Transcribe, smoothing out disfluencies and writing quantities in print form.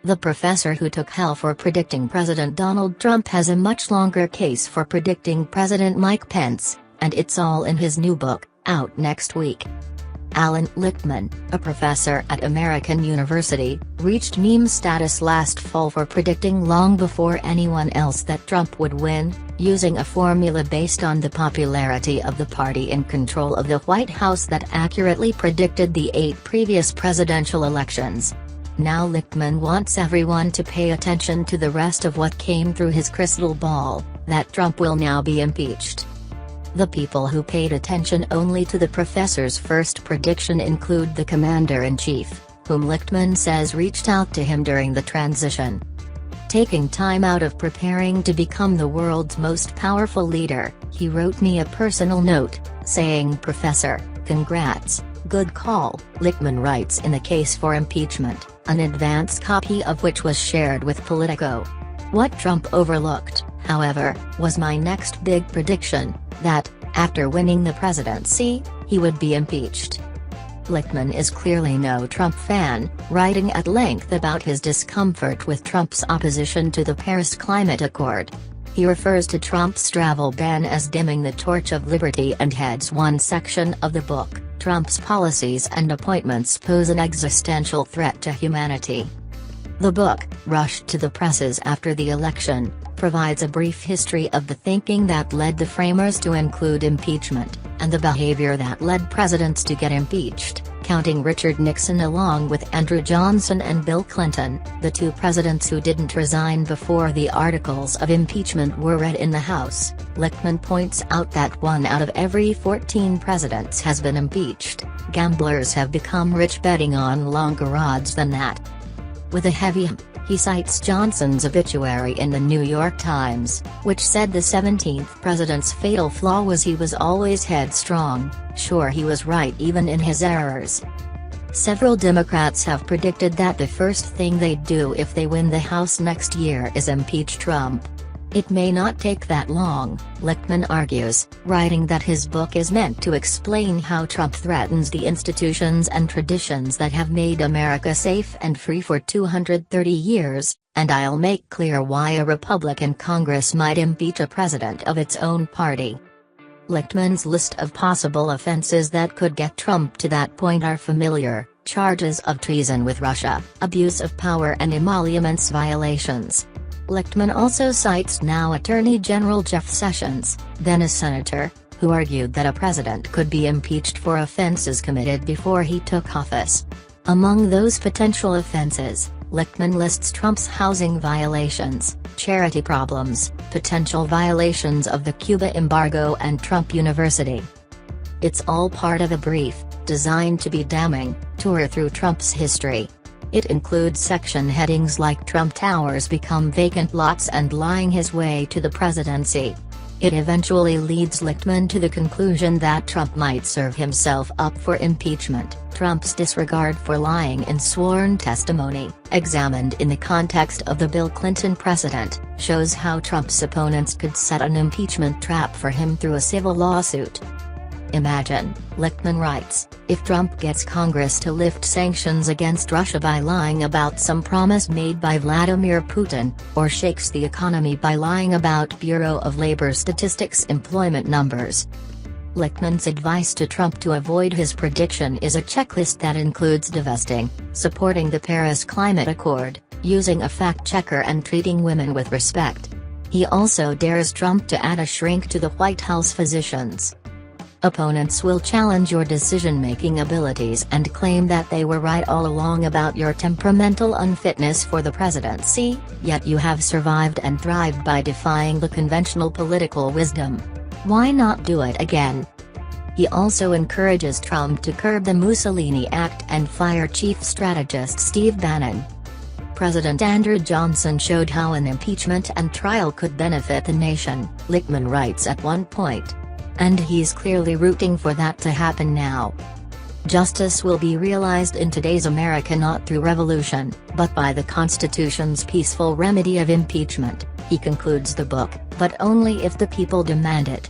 The professor who took hell for predicting President Donald Trump has a much longer case for predicting President Mike Pence, and it's all in his new book, out next week. Alan Lichtman, a professor at American University, reached meme status last fall for predicting long before anyone else that Trump would win, using a formula based on the popularity of the party in control of the White House that accurately predicted the 8 previous presidential elections. Now Lichtman wants everyone to pay attention to the rest of what came through his crystal ball, that Trump will now be impeached. The people who paid attention only to the professor's first prediction include the commander-in-chief, whom Lichtman says reached out to him during the transition. Taking time out of preparing to become the world's most powerful leader, he wrote me a personal note, saying, "Professor, congrats, good call," Lichtman writes in the case for impeachment, an advance copy of which was shared with Politico. What Trump overlooked, however, was my next big prediction, that, after winning the presidency, he would be impeached. Lichtman is clearly no Trump fan, writing at length about his discomfort with Trump's opposition to the Paris Climate Accord. He refers to Trump's travel ban as dimming the torch of liberty and heads one section of the book, "Trump's policies and appointments pose an existential threat to humanity." The book, rushed to the presses after the election, provides a brief history of the thinking that led the framers to include impeachment, and the behavior that led presidents to get impeached, counting Richard Nixon along with Andrew Johnson and Bill Clinton, the 2 presidents who didn't resign before the articles of impeachment were read in the House. Lichtman points out that 1 out of every 14 presidents has been impeached. Gamblers have become rich betting on longer odds than that. With a heavy he cites Johnson's obituary in the New York Times, which said the 17th president's fatal flaw was he was always headstrong. Sure, he was right even in his errors. Several Democrats have predicted that the first thing they'd do if they win the House next year is impeach Trump. It may not take that long, Lichtman argues, writing that his book is meant to explain how Trump threatens the institutions and traditions that have made America safe and free for 230 years, and I'll make clear why a Republican Congress might impeach a president of its own party. Lichtman's list of possible offenses that could get Trump to that point are familiar: charges of treason with Russia, abuse of power and emoluments violations. Lichtman also cites now Attorney General Jeff Sessions, then a senator, who argued that a president could be impeached for offenses committed before he took office. Among those potential offenses, Lichtman lists Trump's housing violations, charity problems, potential violations of the Cuba embargo and Trump University. It's all part of a brief, designed to be damning, tour through Trump's history. It includes section headings like Trump Towers become vacant lots and lying his way to the presidency. It eventually leads Lichtman to the conclusion that Trump might serve himself up for impeachment. Trump's disregard for lying in sworn testimony, examined in the context of the Bill Clinton precedent, shows how Trump's opponents could set an impeachment trap for him through a civil lawsuit. Imagine, Lichtman writes, if Trump gets Congress to lift sanctions against Russia by lying about some promise made by Vladimir Putin, or shakes the economy by lying about Bureau of Labor Statistics employment numbers. Lichtman's advice to Trump to avoid his prediction is a checklist that includes divesting, supporting the Paris Climate Accord, using a fact-checker and treating women with respect. He also dares Trump to add a shrink to the White House physicians. Opponents will challenge your decision-making abilities and claim that they were right all along about your temperamental unfitness for the presidency, yet you have survived and thrived by defying the conventional political wisdom. Why not do it again? He also encourages Trump to curb the Mussolini Act and fire chief strategist Steve Bannon. President Andrew Johnson showed how an impeachment and trial could benefit the nation, Lichtman writes at one point. And he's clearly rooting for that to happen now. Justice will be realized in today's America not through revolution, but by the Constitution's peaceful remedy of impeachment, he concludes the book, but only if the people demand it.